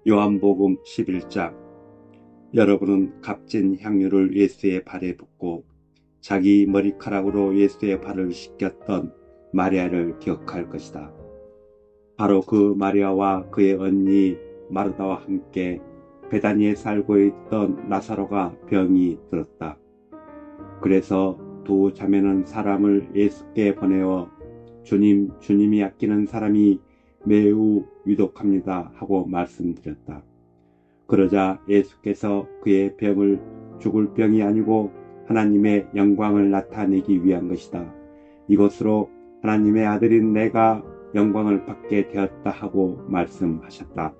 요한복음 11장. 여러분은 값진 향유를 예수의 발에 붓고 자기 머리카락으로 예수의 발을 씻겼던 마리아를 기억할 것이다. 바로 그 마리아와 그의 언니 마르다와 함께 베다니에 살고 있던 나사로가 병이 들었다. 그래서 두 자매는 사람을 예수께 보내어 주님이 아끼는 사람이 매우 위독합니다 하고 말씀드렸다. 그러자 예수께서 그의 병을 죽을 병이 아니고 하나님의 영광을 나타내기 위한 것이다. 이것으로 하나님의 아들인 내가 영광을 받게 되었다 하고 말씀하셨다.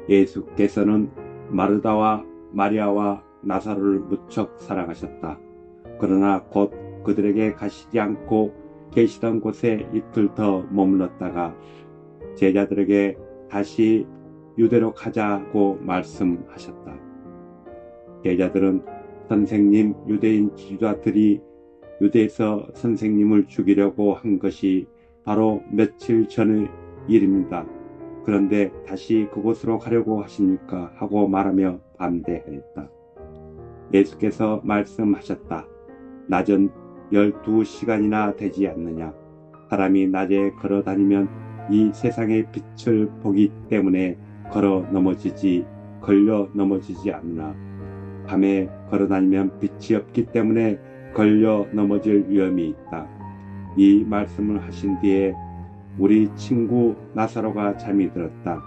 예수께서는 마르다와 마리아와 나사로를 무척 사랑하셨다. 그러나 곧 그들에게 가시지 않고 계시던 곳에 이틀 더 머물렀다가 제자들에게 다시 유대로 가자고 말씀하셨다. 제자들은 선생님, 유대인 지도자들이 유대에서 선생님을 죽이려고 한 것이 바로 며칠 전의 일입니다. 그런데 다시 그곳으로 가려고 하십니까? 하고 말하며 반대하였다. 예수께서 말씀하셨다. 낮은 12시간이나 되지 않느냐? 사람이 낮에 걸어 다니면 이 세상의 빛을 보기 때문에 걸려 넘어지지 않나. 밤에 걸어 다니면 빛이 없기 때문에 걸려 넘어질 위험이 있다. 이 말씀을 하신 뒤에 우리 친구 나사로가 잠이 들었다.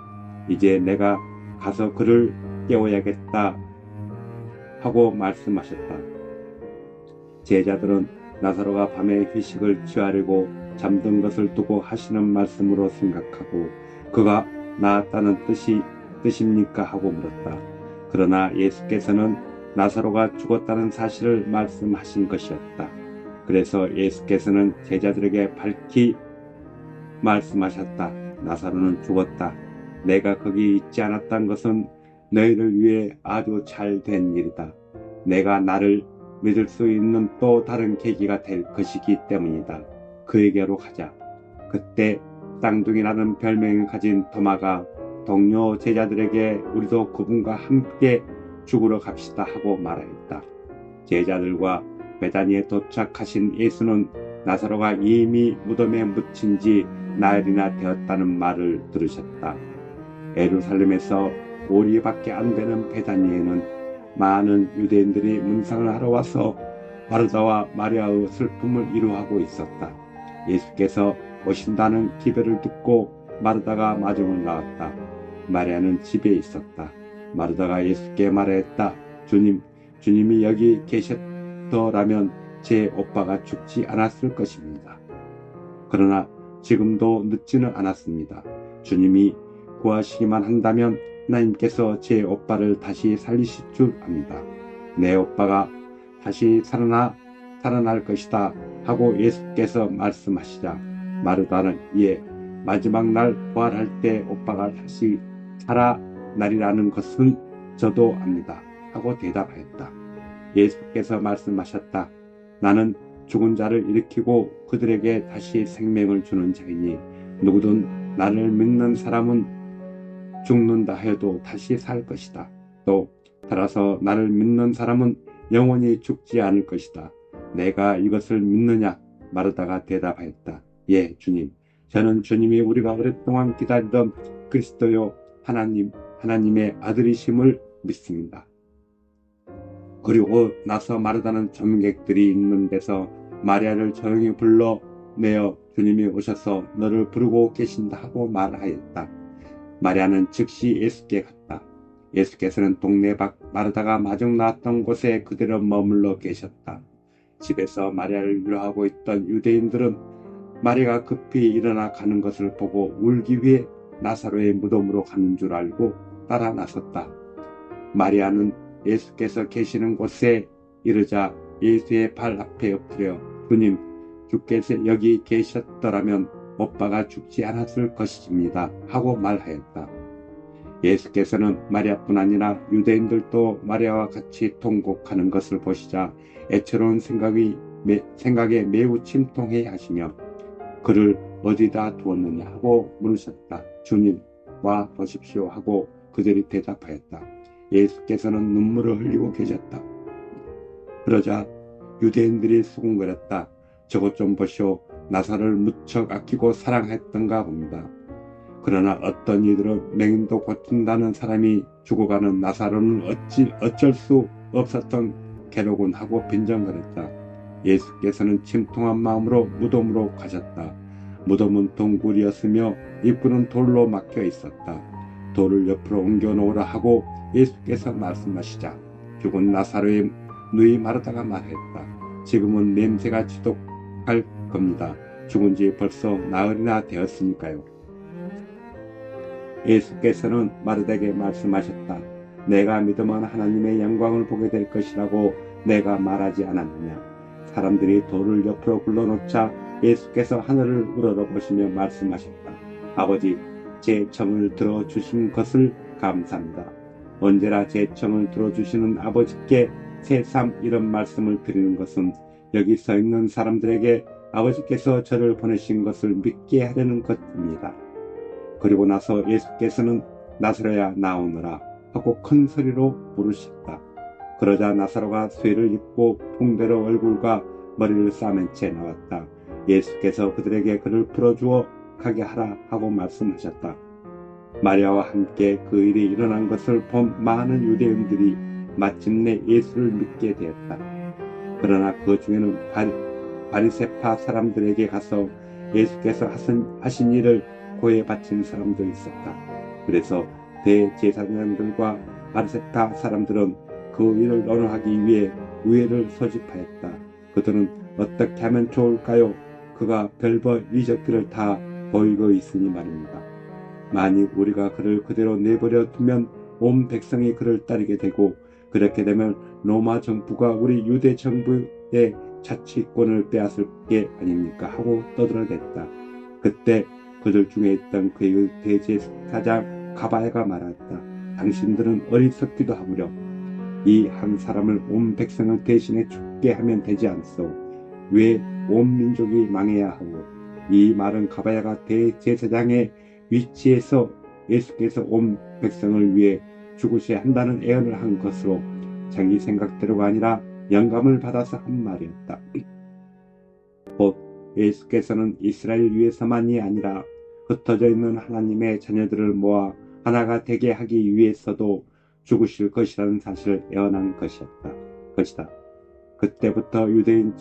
이제 내가 가서 그를 깨워야겠다 하고 말씀하셨다. 제자들은 나사로가 밤에 휴식을 취하려고 잠든 것을 두고 하시는 말씀으로 생각하고 그가 나았다는 뜻입니까? 하고 물었다. 그러나 예수께서는 나사로가 죽었다는 사실을 말씀하신 것이었다. 그래서 예수께서는 제자들에게 밝히 말씀하셨다. 나사로는 죽었다. 내가 거기 있지 않았다는 것은 너희를 위해 아주 잘 된 일이다. 내가 나를 믿을 수 있는 또 다른 계기가 될 것이기 때문이다. 그에게로 가자. 그때 쌍둥이라는 별명을 가진 도마가 동료 제자들에게 우리도 그분과 함께 죽으러 갑시다 하고 말하였다. 제자들과 베다니에 도착하신 예수는 나사로가 이미 무덤에 묻힌 지 나흘이나 되었다는 말을 들으셨다. 예루살렘에서 오리밖에 안 되는 베다니에는 많은 유대인들이 문상을 하러 와서 마르다와 마리아의 슬픔을 이루하고 있었다. 예수께서 오신다는 기별을 듣고 마르다가 마중을 나왔다. 마리아는 집에 있었다. 마르다가 예수께 말했다. 주님이 여기 계셨더라면 제 오빠가 죽지 않았을 것입니다. 그러나 지금도 늦지는 않았습니다. 주님이 구하시기만 한다면 하나님께서 제 오빠를 다시 살리실 줄 압니다. 내 오빠가 다시 살아날 것이다 하고 예수께서 말씀하시자 마르다는 예, 마지막 날 부활할 때 오빠가 다시 살아나리라는 것은 저도 압니다 하고 대답하였다. 예수께서 말씀하셨다. 나는 죽은 자를 일으키고 그들에게 다시 생명을 주는 자이니 누구든 나를 믿는 사람은 죽는다 해도 다시 살 것이다. 또 따라서 나를 믿는 사람은 영원히 죽지 않을 것이다. 내가 이것을 믿느냐? 마르다가 대답하였다. 예, 주님. 저는 주님이 우리가 오랫동안 기다리던 그리스도요 하나님의 아들이심을 믿습니다. 그리고 나서 마르다는 점객들이 있는 데서 마리아를 조용히 불러내어 주님이 오셔서 너를 부르고 계신다 하고 말하였다. 마리아는 즉시 예수께 갔다. 예수께서는 동네 밖 마르다가 마중 나왔던 곳에 그대로 머물러 계셨다. 집에서 마리아를 위로하고 있던 유대인들은 마리아가 급히 일어나 가는 것을 보고 울기 위해 나사로의 무덤으로 가는 줄 알고 따라 나섰다. 마리아는 예수께서 계시는 곳에 이르자 예수의 발 앞에 엎드려 주님, 주께서 여기 계셨더라면 오빠가 죽지 않았을 것입니다 하고 말하였다. 예수께서는 마리아뿐 아니라 유대인들도 마리아와 같이 통곡하는 것을 보시자 애처로운 생각에 매우 침통해 하시며 그를 어디다 두었느냐 하고 물으셨다. 주님, 와 보십시오 하고 그들이 대답하였다. 예수께서는 눈물을 흘리고 계셨다. 그러자 유대인들이 수군거렸다. 저것 좀 보시오. 나사로를 무척 아끼고 사랑했던가 봅니다. 그러나 어떤 이들은 맹인도 고친다는 사람이 죽어가는 나사로는 어쩔 수 없었던 괴로군 하고 빈정거렸다. 예수께서는 침통한 마음으로 무덤으로 가셨다. 무덤은 동굴이었으며 입구는 돌로 막혀 있었다. 돌을 옆으로 옮겨 놓으라 하고 예수께서 말씀하시자 죽은 나사로의 누이 마르다가 말했다. 지금은 냄새가 지독할 겁니다. 죽은 지 벌써 나흘이나 되었으니까요. 예수께서는 마르다에게 말씀하셨다. 내가 믿으면 하나님의 영광을 보게 될 것이라고 내가 말하지 않았느냐. 사람들이 돌을 옆으로 굴러놓자 예수께서 하늘을 우러러보시며 말씀하셨다. 아버지, 제 청을 들어주신 것을 감사합니다. 언제나 제 청을 들어주시는 아버지께 새삼 이런 말씀을 드리는 것은 여기 서 있는 사람들에게 아버지께서 저를 보내신 것을 믿게 하려는 것입니다. 그리고 나서 예수께서는 나사로야 나오너라 하고 큰 소리로 부르셨다. 그러자 나사로가 쇠를 입고 붕대로 얼굴과 머리를 싸맨 채 나왔다. 예수께서 그들에게 그를 풀어주어 가게 하라 하고 말씀하셨다. 마리아와 함께 그 일이 일어난 것을 본 많은 유대인들이 마침내 예수를 믿게 되었다. 그러나 그 중에는 바리새파 사람들에게 가서 예수께서 하신 일을 고해 바친 사람도 있었다. 그래서 대제사장들과 바리새파 사람들은 그 일을 논하기 위해 의회를 소집하였다. 그들은 어떻게 하면 좋을까요? 그가 별별 이적들을 다 보이고 있으니 말입니다. 만일 우리가 그를 그대로 내버려 두면 온 백성이 그를 따르게 되고 그렇게 되면 로마 정부가 우리 유대 정부의 자치권을 빼앗을 게 아닙니까? 하고 떠들어댔다. 그때 그들 중에 있던 그의 대제사장 가바야가 말했다. 당신들은 어리석기도 하구려. 이 한 사람을 온 백성을 대신해 죽게 하면 되지 않소. 왜 온 민족이 망해야 하고. 이 말은 가바야가 대제사장의 위치에서 예수께서 온 백성을 위해 죽으셔야 한다는 애언을 한 것으로 자기 생각대로가 아니라 영감을 받아서 한 말이었다. 곧 예수께서는 이스라엘 위해서만이 아니라 흩어져 있는 하나님의 자녀들을 모아 하나가 되게 하기 위해서도 죽으실 것이라는 사실을 예언한 것이다. 그때부터 유대인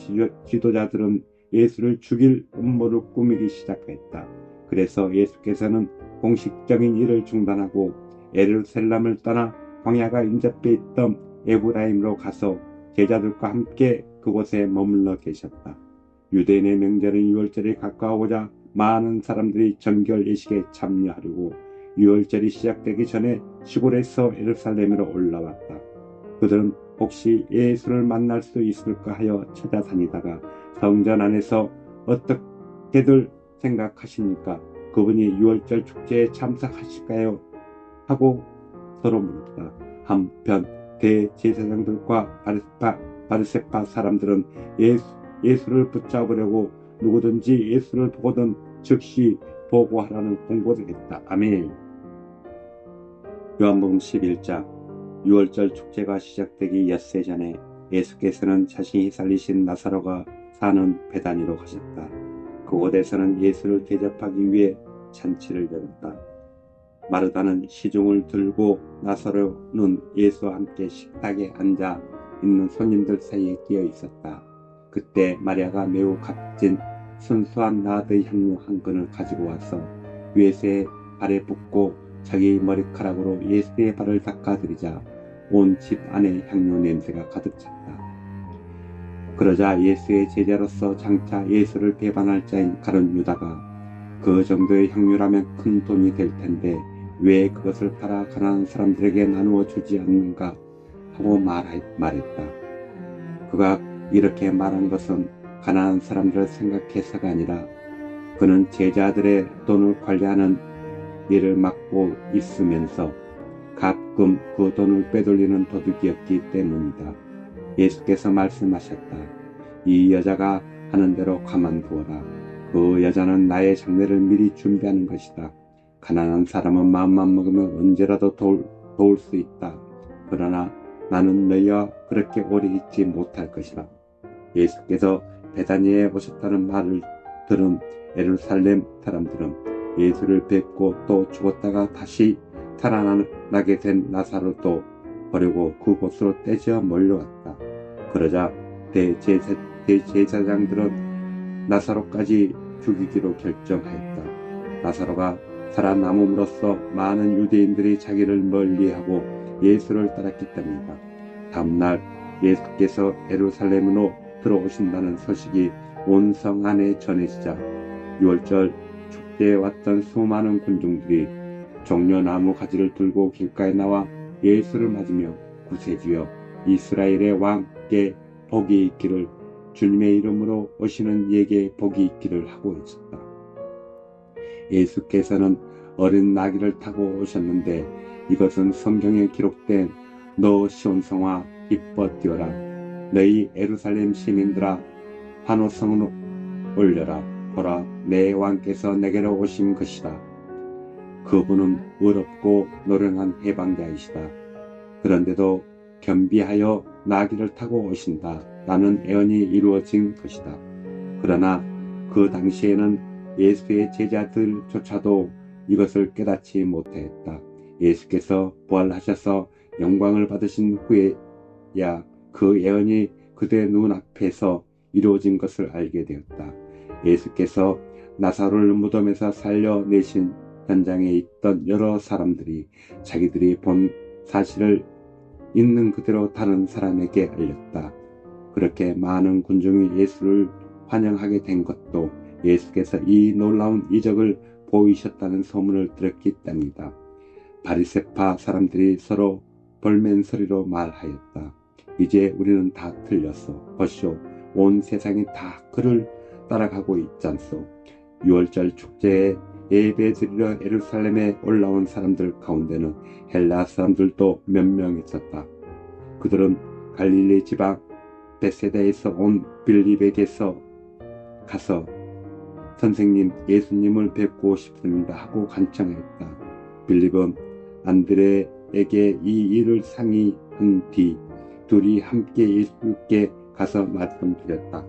지도자들은 예수를 죽일 음모를 꾸미기 시작했다. 그래서 예수께서는 공식적인 일을 중단하고 예루살렘을 떠나 광야가 인접해 있던 에브라임으로 가서 제자들과 함께 그곳에 머물러 계셨다. 유대인의 명절인 유월절이 가까워오자 많은 사람들이 정결 예식에 참여하려고 유월절이 시작되기 전에 시골에서 예루살렘으로 올라왔다. 그들은 혹시 예수를 만날 수 있을까 하여 찾아다니다가 성전 안에서 어떻게들 생각하십니까? 그분이 유월절 축제에 참석하실까요? 하고 서로 물었다. 한편 대제사장들과 바리새파 사람들은 예수를 붙잡으려고 누구든지 예수를 보거든 즉시 보고하라는 공고를 했다. 아멘. 요한복음 11장 유월절 축제가 시작되기 엿새 전에 예수께서는 자신이 살리신 나사로가 사는 베다니로 가셨다. 그곳에서는 예수를 대접하기 위해 잔치를 열었다. 마르다는 시중을 들고 나사로는 예수와 함께 식탁에 앉아 있는 손님들 사이에 끼어 있었다. 그때 마리아가 매우 값진 순수한 나드 향유 한 근을 가지고 와서 예수의 발에 붓고 자기 머리카락으로 예수의 발을 닦아드리자 온 집 안에 향유 냄새가 가득 찼다. 그러자 예수의 제자로서 장차 예수를 배반할 자인 가룟 유다가 그 정도의 향유라면 큰 돈이 될 텐데 왜 그것을 팔아 가난한 사람들에게 나누어 주지 않는가 하고 말했다. 그가 이렇게 말한 것은 가난한 사람들을 생각해서가 아니라 그는 제자들의 돈을 관리하는 일을 맡고 있으면서 가끔 그 돈을 빼돌리는 도둑이었기 때문이다. 예수께서 말씀하셨다. 이 여자가 하는 대로 가만두어라. 그 여자는 나의 장례를 미리 준비하는 것이다. 가난한 사람은 마음만 먹으면 언제라도 도울 수 있다. 그러나 나는 너희와 그렇게 오래 있지 못할 것이다. 예수께서 베다니에 오셨다는 말을 들은 예루살렘 사람들은 예수를 뵙고 또 죽었다가 다시 살아나게 된 나사로도 버리고 그곳으로 떼져 몰려왔다. 그러자 대제사장들은 나사로까지 죽이기로 결정하였다. 나사로가 살아남음으로써 많은 유대인들이 자기를 멀리하고 예수를 따랐기 때문이다. 다음날 예수께서 예루살렘으로 들어오신다는 소식이 온 성 안에 전해지자 6월절 축제에 왔던 수많은 군중들이 종려나무 가지를 들고 길가에 나와 예수를 맞으며 구세주여 이스라엘의 왕께 복이 있기를, 주님의 이름으로 오시는 이에게 복이 있기를 하고 있었다. 예수께서는 어린 나귀를 타고 오셨는데 이것은 성경에 기록된 너 시온 성아 기뻐 뛰어라, 너희 예루살렘 시민들아 환호성을 올려라, 보라 내 왕께서 내게로 오신 것이다. 그분은 의롭고 노련한 해방자이시다. 그런데도 겸비하여 나귀를 타고 오신다. 라는 예언이 이루어진 것이다. 그러나 그 당시에는 예수의 제자들조차도 이것을 깨닫지 못했다. 예수께서 부활하셔서 영광을 받으신 후에야 그 예언이 그들의 눈앞에서 이루어진 것을 알게 되었다. 예수께서 나사로를 무덤에서 살려내신 현장에 있던 여러 사람들이 자기들이 본 사실을 있는 그대로 다른 사람에게 알렸다. 그렇게 많은 군중이 예수를 환영하게 된 것도 예수께서 이 놀라운 이적을 보이셨다는 소문을 들었기 때문이다. 바리새파 사람들이 서로 볼멘소리로 말하였다. 이제 우리는 다 틀렸어. 보시오, 온 세상이 다 그를 따라가고 있잖소. 6월절 축제에 예배드리러 예루살렘에 올라온 사람들 가운데는 헬라 사람들도 몇 명 있었다. 그들은 갈릴리 지방 베세다에서 온 빌립에게서 가서 선생님, 예수님을 뵙고 싶습니다 하고 간청했다. 빌립은 안드레에게 이 일을 상의한 뒤 둘이 함께 예수께 가서 말씀드렸다.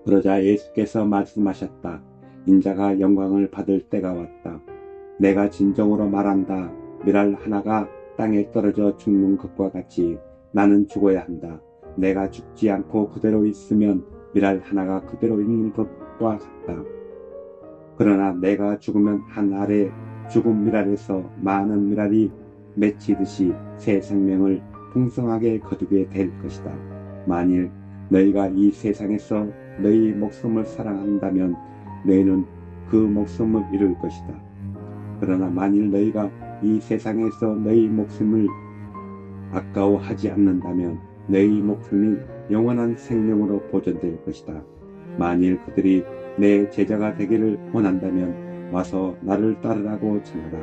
그러자 예수께서 말씀하셨다. 인자가 영광을 받을 때가 왔다. 내가 진정으로 말한다. 밀알 하나가 땅에 떨어져 죽는 것과 같이 나는 죽어야 한다. 내가 죽지 않고 그대로 있으면 밀알 하나가 그대로 있는 것과 같다. 그러나 내가 죽으면 한 알에 죽은 밀알에서 많은 밀알이 맺히듯이 새 생명을 풍성하게 거두게 될 것이다. 만일 너희가 이 세상에서 너희 목숨을 사랑한다면 너희는 그 목숨을 잃을 것이다. 그러나 만일 너희가 이 세상에서 너희 목숨을 아까워하지 않는다면 너희 목숨이 영원한 생명으로 보존될 것이다. 만일 그들이 내 제자가 되기를 원한다면 와서 나를 따르라고 전하라.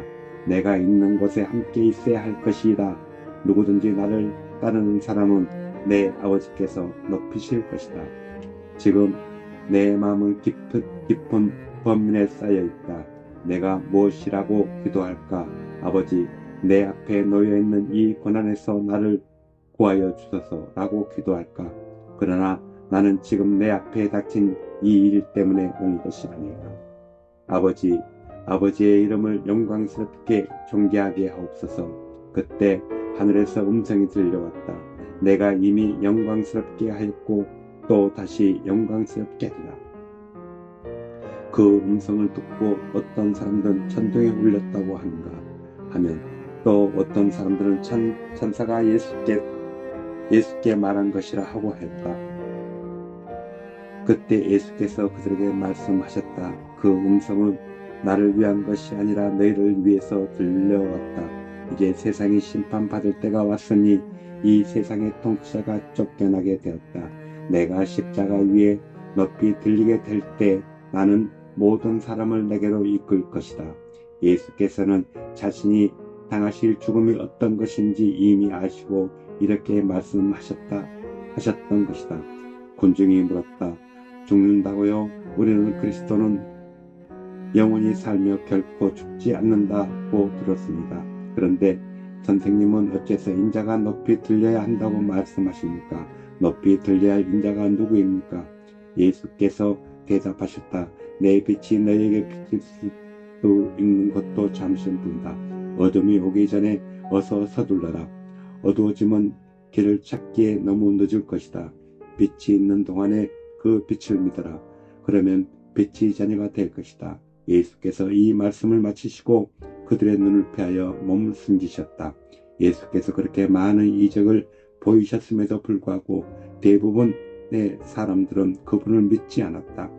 내가 있는 곳에 함께 있어야 할 것이다. 누구든지 나를 따르는 사람은 내 아버지께서 높이실 것이다. 지금 내 마음은 깊은 범민에 쌓여 있다. 내가 무엇이라고 기도할까? 아버지, 내 앞에 놓여있는 이 고난에서 나를 구하여 주소서라고 기도할까? 그러나 나는 지금 내 앞에 닥친 이 일 때문에 온 것이 아니라 아버지의 이름을 영광스럽게 존귀하게 하옵소서. 그때 하늘에서 음성이 들려왔다. 내가 이미 영광스럽게 하였고 또 다시 영광스럽게 하리라. 그 음성을 듣고 어떤 사람들은 천둥에 울렸다고 하는가 하면 또 어떤 사람들은 천사가 예수께 말한 것이라 하고 했다. 그때 예수께서 그들에게 말씀하셨다. 그 음성은 나를 위한 것이 아니라 너희를 위해서 들려왔다. 이제 세상이 심판받을 때가 왔으니 이 세상의 통치자가 쫓겨나게 되었다. 내가 십자가 위에 높이 들리게 될 때 나는 모든 사람을 내게로 이끌 것이다. 예수께서는 자신이 당하실 죽음이 어떤 것인지 이미 아시고 이렇게 말씀하셨던 것이다. 군중이 물었다. 죽는다고요? 우리는 영원히 살며 결코 죽지 않는다고 들었습니다. 그런데 선생님은 어째서 인자가 높이 들려야 한다고 말씀하십니까? 높이 들려야 할 인자가 누구입니까? 예수께서 대답하셨다. 내 빛이 너에게 비칠 수 있는 것도 잠시뿐이다. 어둠이 오기 전에 어서 서둘러라. 어두워지면 길을 찾기에 너무 늦을 것이다. 빛이 있는 동안에 그 빛을 믿어라. 그러면 빛이 자녀가 될 것이다. 예수께서 이 말씀을 마치시고 그들의 눈을 피하여 몸을 숨기셨다. 예수께서 그렇게 많은 이적을 보이셨음에도 불구하고 대부분의 사람들은 그분을 믿지 않았다.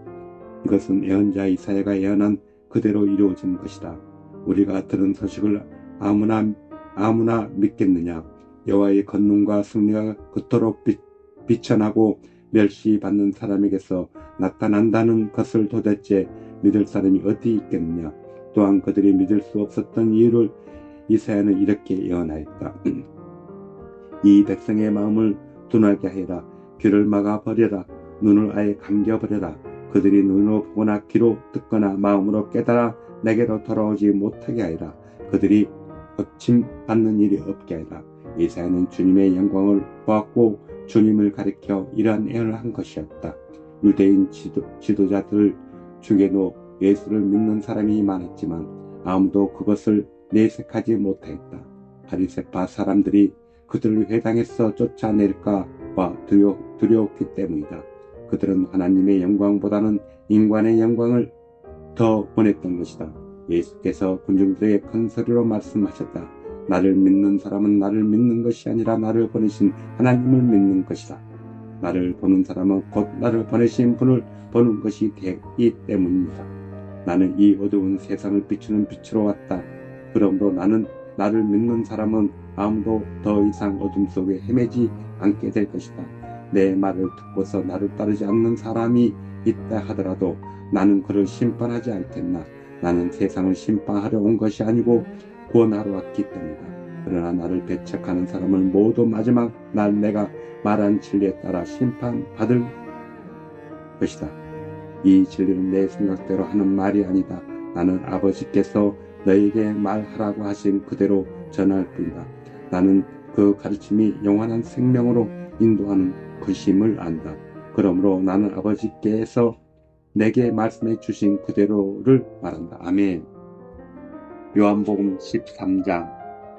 이것은 예언자 이사야가 예언한 그대로 이루어진 것이다. 우리가 들은 소식을 아무나 믿겠느냐? 여호와의 권능과 승리가 그토록 비천하고 멸시받는 사람에게서 나타난다는 것을 도대체 믿을 사람이 어디 있겠느냐? 또한 그들이 믿을 수 없었던 이유를 이사야는 이렇게 예언하였다. 이 백성의 마음을 둔하게 하여라. 귀를 막아버려라. 눈을 아예 감겨버려라. 그들이 눈으로 보거나 귀로 듣거나 마음으로 깨달아 내게로 돌아오지 못하게 하여라. 그들이 거침받는 일이 없게 하여라. 이사야는 주님의 영광을 보았고 주님을 가리켜 이러한 예언을 한 것이었다. 유대인 지도자들 중에도 예수를 믿는 사람이 많았지만 아무도 그것을 내색하지 못하였다. 바리새파 사람들이 그들을 회당에서 쫓아낼까 봐 두려웠기 때문이다. 그들은 하나님의 영광보다는 인간의 영광을 더 원했던 것이다. 예수께서 군중들에게 큰 소리로 말씀하셨다. 나를 믿는 사람은 나를 믿는 것이 아니라 나를 보내신 하나님을 믿는 것이다. 나를 보는 사람은 곧 나를 보내신 분을 보는 것이 되기 때문이다. 나는 이 어두운 세상을 비추는 빛으로 왔다. 그러므로 나를 믿는 사람은 아무도 더 이상 어둠 속에 헤매지 않게 될 것이다. 내 말을 듣고서 나를 따르지 않는 사람이 있다 하더라도 나는 그를 심판하지 않겠나. 나는 세상을 심판하러 온 것이 아니고 구원하러 왔기 때문이다. 그러나 나를 배척하는 사람을 모두 마지막 날 내가 말한 진리에 따라 심판받을 것이다. 이 진리는 내 생각대로 하는 말이 아니다. 나는 아버지께서 너에게 말하라고 하신 그대로 전할 뿐이다. 나는 그 가르침이 영원한 생명으로 인도하는 것임을 안다. 그러므로 나는 아버지께서 내게 말씀해 주신 그대로를 말한다. 아멘. 요한복음 13장.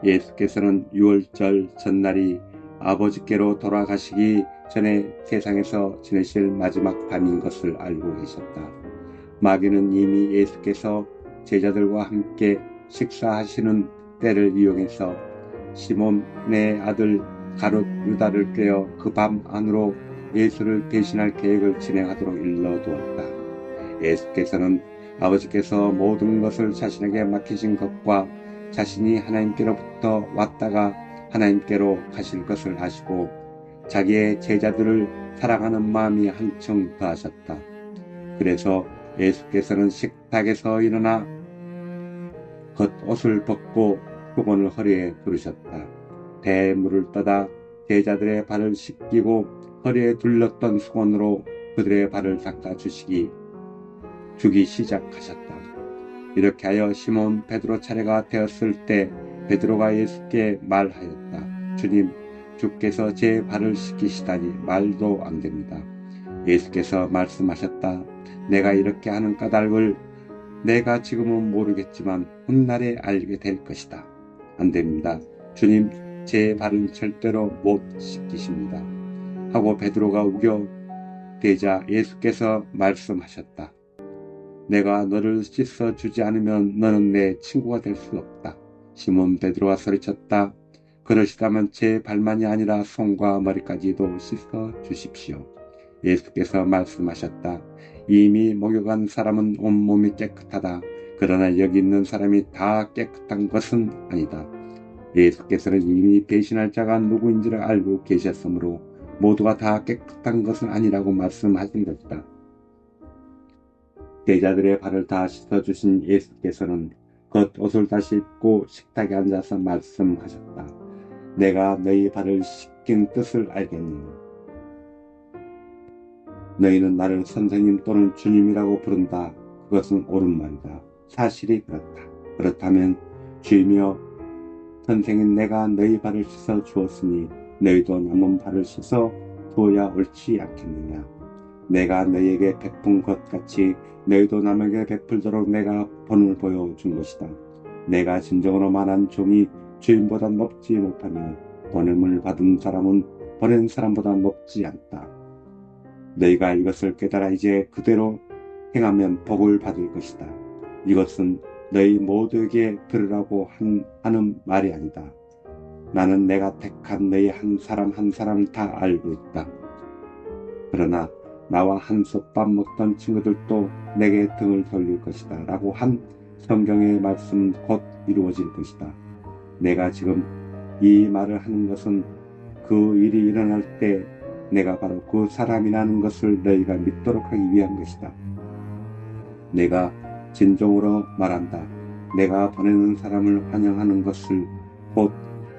예수께서는 유월절 전날이 아버지께로 돌아가시기 전에 세상에서 지내실 마지막 밤인 것을 알고 계셨다. 마귀는 이미 예수께서 제자들과 함께 식사하시는 때를 이용해서 시몬의 아들 가룟 유다를 꿰어 그 밤 안으로 예수를 배신할 계획을 진행하도록 일러두었다. 예수께서는 아버지께서 모든 것을 자신에게 맡기신 것과 자신이 하나님께로부터 왔다가 하나님께로 가실 것을 아시고 자기의 제자들을 사랑하는 마음이 한층 더하셨다. 그래서 예수께서는 식탁에서 일어나 겉옷을 벗고 수건을 허리에 두르셨다. 배에 물을 떠다 제자들의 발을 씻기고 허리에 둘렀던 수건으로 그들의 발을 닦아 주기 시작하셨다. 이렇게 하여 시몬 베드로 차례가 되었을 때 베드로가 예수께 말하였다. 주님, 주께서 제 발을 씻기시다니 말도 안 됩니다. 예수께서 말씀하셨다. 내가 이렇게 하는 까닭을 내가 지금은 모르겠지만 훗날에 알게 될 것이다. 안 됩니다. 주님, 제 발은 절대로 못 씻기십니다. 하고 베드로가 우겨대자 예수께서 말씀하셨다. 내가 너를 씻어주지 않으면 너는 내 친구가 될 수 없다. 시몬 베드로가 소리쳤다. 그러시다면 제 발만이 아니라 손과 머리까지도 씻어주십시오. 예수께서 말씀하셨다. 이미 목욕한 사람은 온몸이 깨끗하다. 그러나 여기 있는 사람이 다 깨끗한 것은 아니다. 예수께서는 이미 배신할 자가 누구인지를 알고 계셨으므로 모두가 다 깨끗한 것은 아니라고 말씀하신 것이다. 제자들의 발을 다 씻어주신 예수께서는 겉옷을 다시 입고 식탁에 앉아서 말씀하셨다. 내가 너희 발을 씻긴 뜻을 알겠니? 너희는 나를 선생님 또는 주님이라고 부른다. 그것은 옳은 말이다. 사실이 그렇다. 그렇다면 주이며 선생인 내가 너희 발을 씻어 주었으니 너희도 남은 발을 씻어 주어야 옳지 않겠느냐. 내가 너희에게 베푼 것 같이 너희도 남에게 베풀도록 내가 본을 보여준 것이다. 내가 진정으로 말한 종이 주인보다 높지 못하며 보냄을 받은 사람은 보낸 사람보다 높지 않다. 너희가 이것을 깨달아 이제 그대로 행하면 복을 받을 것이다. 이것은 너희 모두에게 들으라고 하는 말이 아니다. 나는 내가 택한 너희 한 사람 한 사람을 다 알고 있다. 그러나 나와 한솥밥 먹던 친구들도 내게 등을 돌릴 것이다 라고 한 성경의 말씀은 곧 이루어질 것이다. 내가 지금 이 말을 하는 것은 그 일이 일어날 때 내가 바로 그 사람이라는 것을 너희가 믿도록 하기 위한 것이다. 내가 진정으로 말한다. 내가 보내는 사람을 환영하는 것을 곧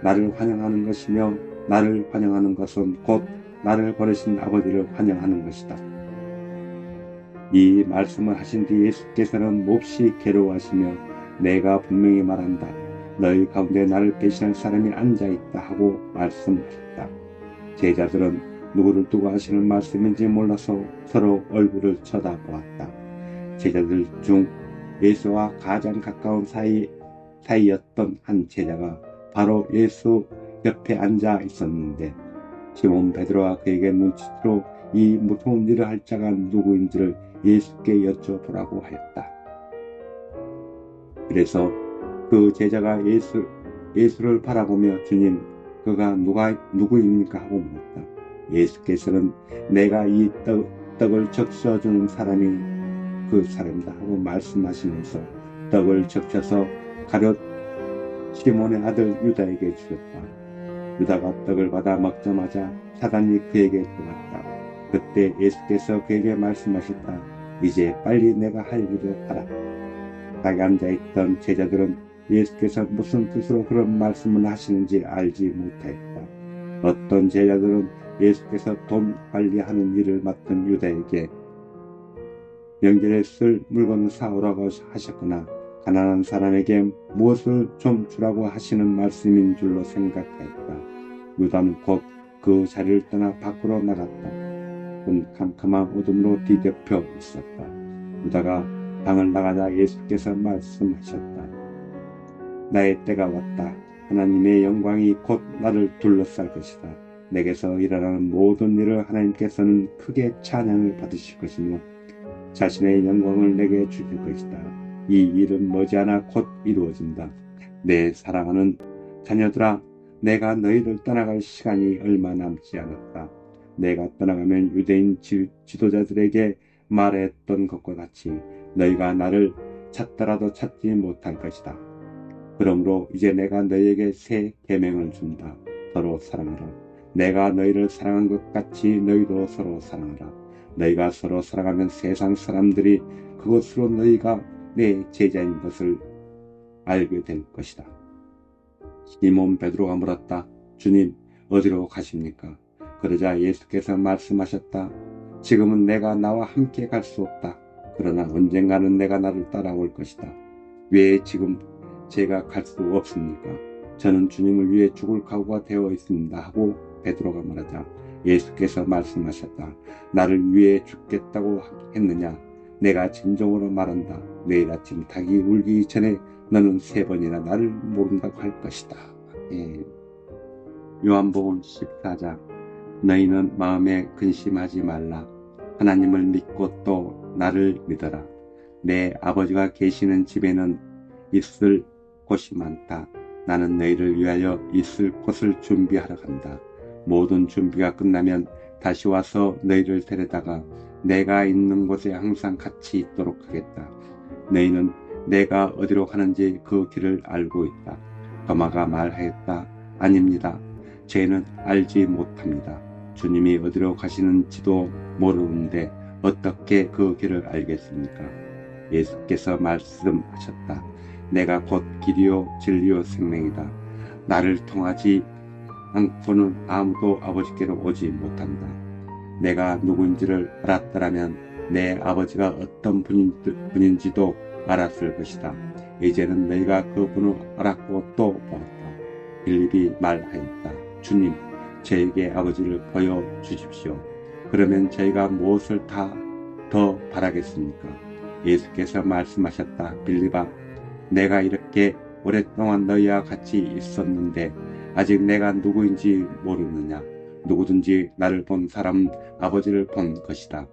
나를 환영하는 것이며 나를 환영하는 것은 곧 나를 보내신 아버지를 환영하는 것이다. 이 말씀을 하신 뒤 예수께서는 몹시 괴로워하시며 내가 분명히 말한다. 너희 가운데 나를 배신할 사람이 앉아있다 하고 말씀하셨다. 제자들은 누구를 두고 하시는 말씀인지 몰라서 서로 얼굴을 쳐다보았다. 제자들 중 예수와 가장 가까운 사이였던 한 제자가 바로 예수 옆에 앉아 있었는데 시몬 베드로가 그에게 눈치로 이 무서운 일을 할 자가 누구인지를 예수께 여쭤보라고 하였다. 그래서 그 제자가 예수를 바라보며 주님, 그가 누구입니까? 하고 물었다. 예수께서는 내가 이 떡을 적셔주는 사람이 그 사람이다 하고 말씀하시면서 떡을 적셔서 가룟 시몬의 아들 유다에게 주셨다. 유다가 떡을 받아 먹자마자 사단이 그에게 들어갔다. 그때 예수께서 그에게 말씀하셨다. 이제 빨리 내가 할 일을 하라. 닭에 앉아있던 제자들은 예수께서 무슨 뜻으로 그런 말씀을 하시는지 알지 못하였다. 어떤 제자들은 예수께서 돈 관리하는 일을 맡은 유다에게 명절에 쓸 물건을 사오라고 하셨거나 가난한 사람에게 무엇을 좀 주라고 하시는 말씀인 줄로 생각하였다. 유다는 곧 그 자리를 떠나 밖으로 나갔다. 그 캄캄한 어둠으로 뒤덮여 있었다. 유다가 방을 나가자 예수께서 말씀하셨다. 나의 때가 왔다. 하나님의 영광이 곧 나를 둘러쌀 것이다. 내게서 일어나는 모든 일을 하나님께서는 크게 찬양을 받으실 것이며 자신의 영광을 내게 주실 것이다. 이 일은 머지않아 곧 이루어진다. 내 사랑하는 자녀들아, 내가 너희를 떠나갈 시간이 얼마 남지 않았다. 내가 떠나가면 유대인 지도자들에게 말했던 것과 같이 너희가 나를 찾더라도 찾지 못할 것이다. 그러므로 이제 내가 너희에게 새 계명을 준다. 서로 사랑하라. 내가 너희를 사랑한 것 같이 너희도 서로 사랑하라. 너희가 서로 사랑하면 세상 사람들이 그것으로 너희가 내 제자인 것을 알게 될 것이다. 시몬 베드로가 물었다. 주님, 어디로 가십니까? 그러자 예수께서 말씀하셨다. 지금은 내가 나와 함께 갈 수 없다. 그러나 언젠가는 내가 나를 따라올 것이다. 왜 지금 제가 갈 수 없습니까? 저는 주님을 위해 죽을 각오가 되어 있습니다. 하고 베드로가 말하자 예수께서 말씀하셨다. 나를 위해 죽겠다고 했느냐? 내가 진정으로 말한다. 내일 아침 닭이 울기 전에 너는 3번이나 나를 모른다고 할 것이다. 요한복음 14장. 너희는 마음에 근심하지 말라. 하나님을 믿고 또 나를 믿어라. 내 아버지가 계시는 집에는 있을 곳이 많다. 나는 너희를 위하여 있을 곳을 준비하러 간다. 모든 준비가 끝나면 다시 와서 너희를 데려다가 내가 있는 곳에 항상 같이 있도록 하겠다. 너희는 내가 어디로 가는지 그 길을 알고 있다. 도마가 말하였다. 아닙니다. 저희는 알지 못합니다. 주님이 어디로 가시는지도 모르는데 어떻게 그 길을 알겠습니까? 예수께서 말씀하셨다. 내가 곧 길이요 진리요 생명이다. 나를 통하지 않고는 아무도 아버지께로 오지 못한다. 내가 누구인지를 알았더라면 내 아버지가 어떤 분인지도 알았을 것이다. 이제는 너희가 그분을 알았고 또 보았다. 빌립이 말하였다. 주님, 저에게 아버지를 보여주십시오. 그러면 저희가 무엇을 더 바라겠습니까? 예수께서 말씀하셨다. 빌립아, 내가 이렇게 오랫동안 너희와 같이 있었는데 아직 내가 누구인지 모르느냐? 누구든지 나를 본 사람은 아버지를 본 것이다.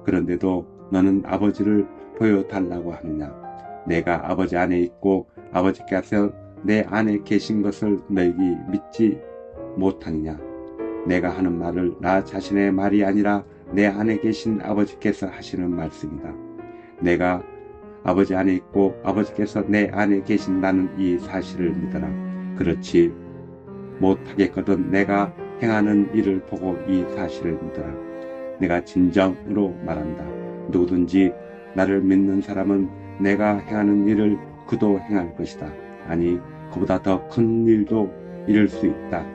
그런데도 너는 아버지를 보여달라고 하느냐? 내가 아버지 안에 있고 아버지께서 내 안에 계신 것을 너희가 믿지 못하느냐? 내가 하는 말을 나 자신의 말이 아니라 내 안에 계신 아버지께서 하시는 말씀이다. 내가 아버지 안에 있고 아버지께서 내 안에 계신다는 이 사실을 믿어라. 그렇지 못하겠거든 내가 행하는 일을 보고 이 사실을 믿어라. 내가 진정으로 말한다. 누구든지 나를 믿는 사람은 내가 행하는 일을 그도 행할 것이다. 아니, 그보다 더 큰 일도 이룰 수 있다.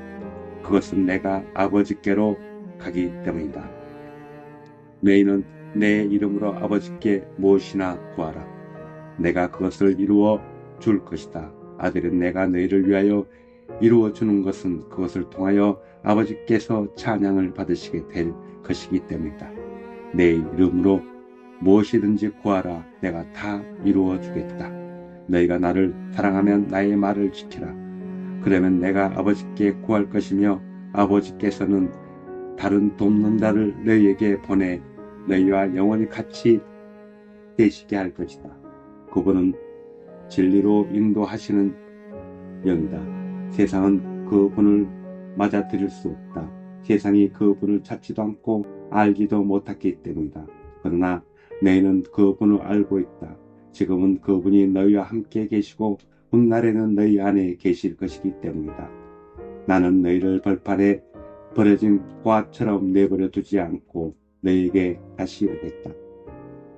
그것은 내가 아버지께로 가기 때문이다. 너희는 내 이름으로 아버지께 무엇이나 구하라. 내가 그것을 이루어 줄 것이다. 아들은 내가 너희를 위하여 이루어 주는 것은 그것을 통하여 아버지께서 찬양을 받으시게 될 것이기 때문이다. 내 이름으로 무엇이든지 구하라. 내가 다 이루어 주겠다. 너희가 나를 사랑하면 나의 말을 지키라. 그러면 내가 아버지께 구할 것이며 아버지께서는 다른 돕는 자를 너희에게 보내 너희와 영원히 같이 계시게 할 것이다. 그분은 진리로 인도하시는 영이다. 세상은 그분을 맞아들일 수 없다. 세상이 그분을 찾지도 않고 알지도 못했기 때문이다. 그러나 너희는 그분을 알고 있다. 지금은 그분이 너희와 함께 계시고 훗날에는 너희 안에 계실 것이기 때문이다. 나는 너희를 벌판에 버려진 고아처럼 내버려 두지 않고 너희에게 다시 오겠다.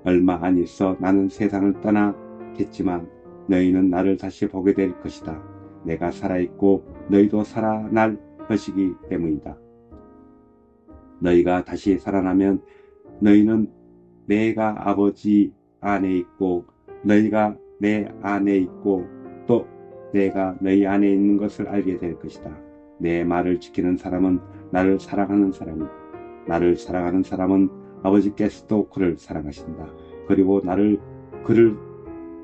얼마 안 있어 나는 세상을 떠나겠지만 너희는 나를 다시 보게 될 것이다. 내가 살아있고 너희도 살아날 것이기 때문이다. 너희가 다시 살아나면 너희는 내가 아버지 안에 있고 너희가 내 안에 있고 또 내가 너희 안에 있는 것을 알게 될 것이다. 내 말을 지키는 사람은 나를 사랑하는 사람이다. 나를 사랑하는 사람은 아버지께서도 그를 사랑하신다. 그리고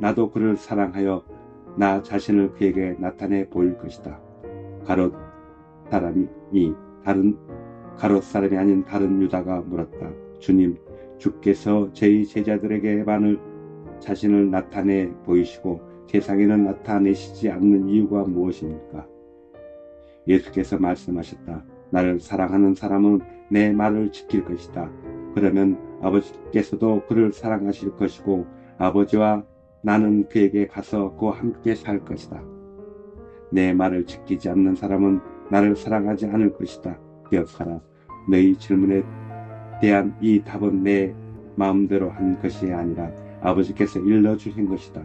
나도 그를 사랑하여 나 자신을 그에게 나타내 보일 것이다. 가롯 사람이 아닌 다른 유다가 물었다. 주님, 주께서 저희 제자들에게만을 자신을 나타내 보이시고 세상에는 나타내시지 않는 이유가 무엇입니까? 예수께서 말씀하셨다. 나를 사랑하는 사람은 내 말을 지킬 것이다. 그러면 아버지께서도 그를 사랑하실 것이고 아버지와 나는 그에게 가서 그와 함께 살 것이다. 내 말을 지키지 않는 사람은 나를 사랑하지 않을 것이다. 기억하라. 너희 질문에 대한 이 답은 내 마음대로 한 것이 아니라 아버지께서 일러주신 것이다.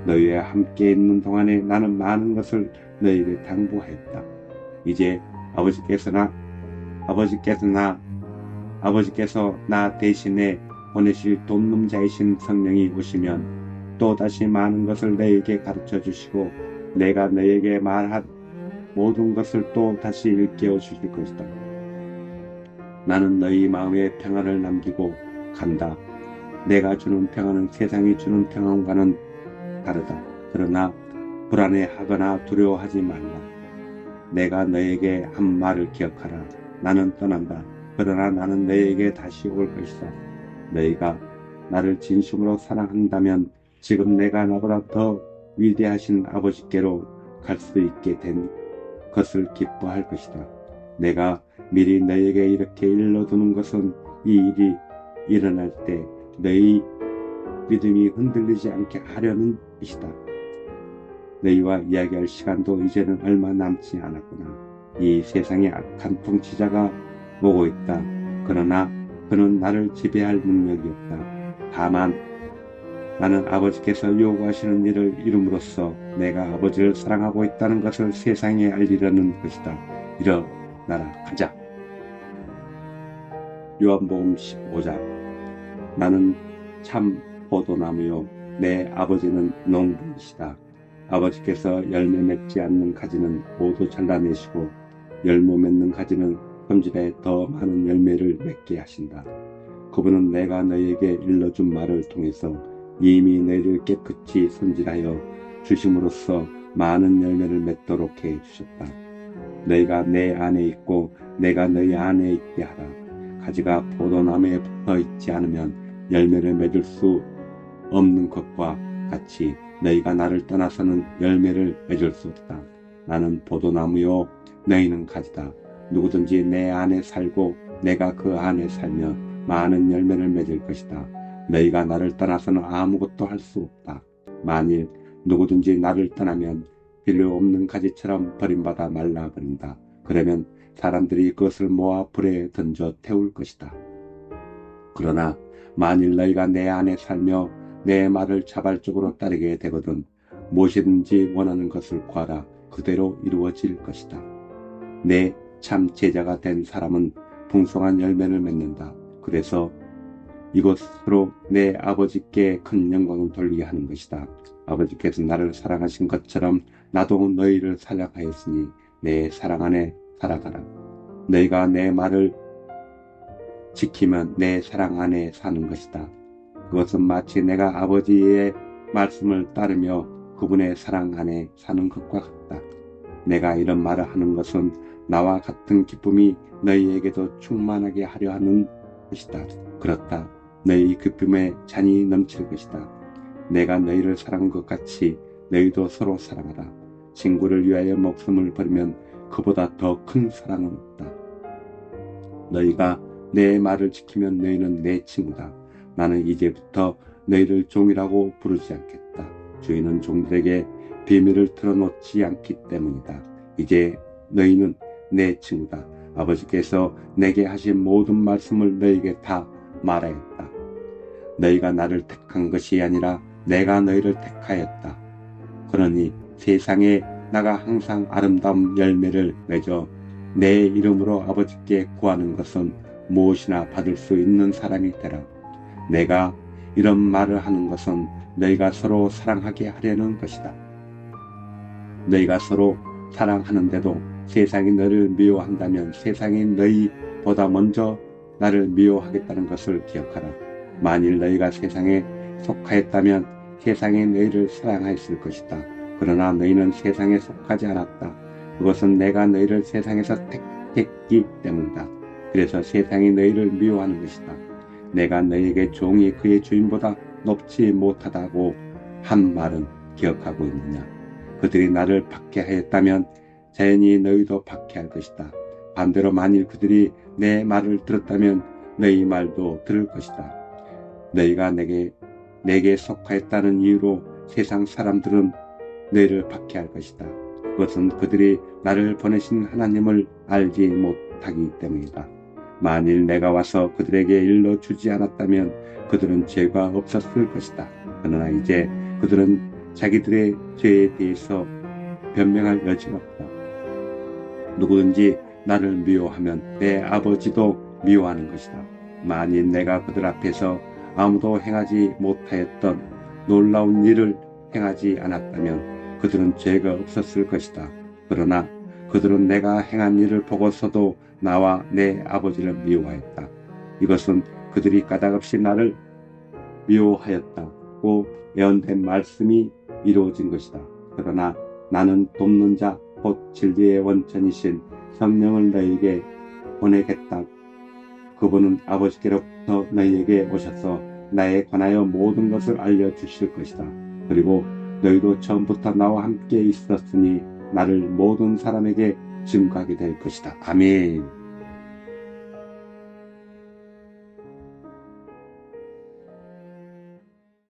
너희와 함께 있는 동안에 나는 많은 것을 너희에게 당부하였다. 이제 아버지께서 나 대신에 보내실 돕는 자이신 성령이 오시면 또다시 많은 것을 너희에게 가르쳐 주시고 내가 너희에게 말한 모든 것을 또 다시 일깨워 주실 것이다. 나는 너희 마음에 평안을 남기고 간다. 내가 주는 평안은 세상이 주는 평안과는 다르다. 그러나 불안해하거나 두려워하지 말라. 내가 너에게 한 말을 기억하라. 나는 떠난다. 그러나 나는 너에게 다시 올 것이다. 너희가 나를 진심으로 사랑한다면 지금 내가 나보다 더 위대하신 아버지께로 갈 수 있게 된 것을 기뻐할 것이다. 내가 미리 너에게 이렇게 일러두는 것은 이 일이 일어날 때 너희 믿음이 흔들리지 않게 하려는 것이다. 너희와 이야기할 시간도 이제는 얼마 남지 않았구나. 이 세상의 악한 통치자가 오고 있다. 그러나 그는 나를 지배할 능력이 없다. 다만 나는 아버지께서 요구하시는 일을 이룸으로써 내가 아버지를 사랑하고 있다는 것을 세상에 알리려는 것이다. 일어나라, 가자. 요한복음 15장. 나는 참 포도나무요 내 아버지는 농부이시다. 아버지께서 열매 맺지 않는 가지는 모두 잘라내시고 열매 맺는 가지는 품질에 더 많은 열매를 맺게 하신다. 그분은 내가 너희에게 일러준 말을 통해서 이미 너희를 깨끗이 손질하여 주심으로써 많은 열매를 맺도록 해 주셨다. 너희가 내 안에 있고 내가 너희 안에 있게 하라. 가지가 포도나무에 붙어 있지 않으면 열매를 맺을 수 없는 것과 같이 너희가 나를 떠나서는 열매를 맺을 수 없다. 나는 포도나무요 너희는 가지다. 누구든지 내 안에 살고 내가 그 안에 살며 많은 열매를 맺을 것이다. 너희가 나를 떠나서는 아무것도 할 수 없다. 만일 누구든지 나를 떠나면 필요 없는 가지처럼 버림받아 말라버린다. 그러면 사람들이 그것을 모아 불에 던져 태울 것이다. 그러나 만일 너희가 내 안에 살며 내 말을 자발적으로 따르게 되거든 무엇이든지 원하는 것을 구하라. 그대로 이루어질 것이다. 내 참 제자가 된 사람은 풍성한 열매를 맺는다. 그래서 이것으로 내 아버지께 큰 영광을 돌리게 하는 것이다. 아버지께서 나를 사랑하신 것처럼 나도 너희를 사랑하였으니 내 사랑 안에 살아가라. 너희가 내 말을 지키면 내 사랑 안에 사는 것이다. 그것은 마치 내가 아버지의 말씀을 따르며 그분의 사랑 안에 사는 것과 같다. 내가 이런 말을 하는 것은 나와 같은 기쁨이 너희에게도 충만하게 하려 하는 것이다. 그렇다. 너희 기쁨에 잔이 넘칠 것이다. 내가 너희를 사랑한 것 같이 너희도 서로 사랑하라. 친구를 위하여 목숨을 버리면 그보다 더 큰 사랑은 없다. 너희가 내 말을 지키면 너희는 내 친구다. 나는 이제부터 너희를 종이라고 부르지 않겠다. 주인은 종들에게 비밀을 털어놓지 않기 때문이다. 이제 너희는 내 친구다. 아버지께서 내게 하신 모든 말씀을 너희에게 다 말하였다. 너희가 나를 택한 것이 아니라 내가 너희를 택하였다. 그러니 세상에 나가 항상 아름다운 열매를 맺어 내 이름으로 아버지께 구하는 것은 무엇이나 받을 수 있는 사람이 되라. 내가 이런 말을 하는 것은 너희가 서로 사랑하게 하려는 것이다. 너희가 서로 사랑하는데도 세상이 너를 미워한다면 세상이 너희보다 먼저 나를 미워하겠다는 것을 기억하라. 만일 너희가 세상에 속하였다면 세상이 너희를 사랑하였을 것이다. 그러나 너희는 세상에 속하지 않았다. 그것은 내가 너희를 세상에서 택했기 때문이다. 그래서 세상이 너희를 미워하는 것이다. 내가 너희에게 종이 그의 주인보다 높지 못하다고 한 말은 기억하고 있느냐. 그들이 나를 박해하였다면 자연히 너희도 박해할 것이다. 반대로 만일 그들이 내 말을 들었다면 너희 말도 들을 것이다. 너희가 내게 속하였다는 이유로 세상 사람들은 너희를 박해할 것이다. 그것은 그들이 나를 보내신 하나님을 알지 못하기 때문이다. 만일 내가 와서 그들에게 일러주지 않았다면 그들은 죄가 없었을 것이다. 그러나 이제 그들은 자기들의 죄에 대해서 변명할 여지가 없다. 누구든지 나를 미워하면 내 아버지도 미워하는 것이다. 만일 내가 그들 앞에서 아무도 행하지 못하였던 놀라운 일을 행하지 않았다면 그들은 죄가 없었을 것이다. 그러나 그들은 내가 행한 일을 보고서도 나와 내 아버지를 미워하였다. 이것은 그들이 까닭없이 나를 미워하였다고 예언된 말씀이 이루어진 것이다. 그러나 나는 돕는 자 곧 진리의 원천이신 성령을 너희에게 보내겠다. 그분은 아버지께로부터 너희에게 오셔서 나에 관하여 모든 것을 알려주실 것이다. 그리고 너희도 처음부터 나와 함께 있었으니 나를 모든 사람에게 증거하게 될 것이다. 아멘.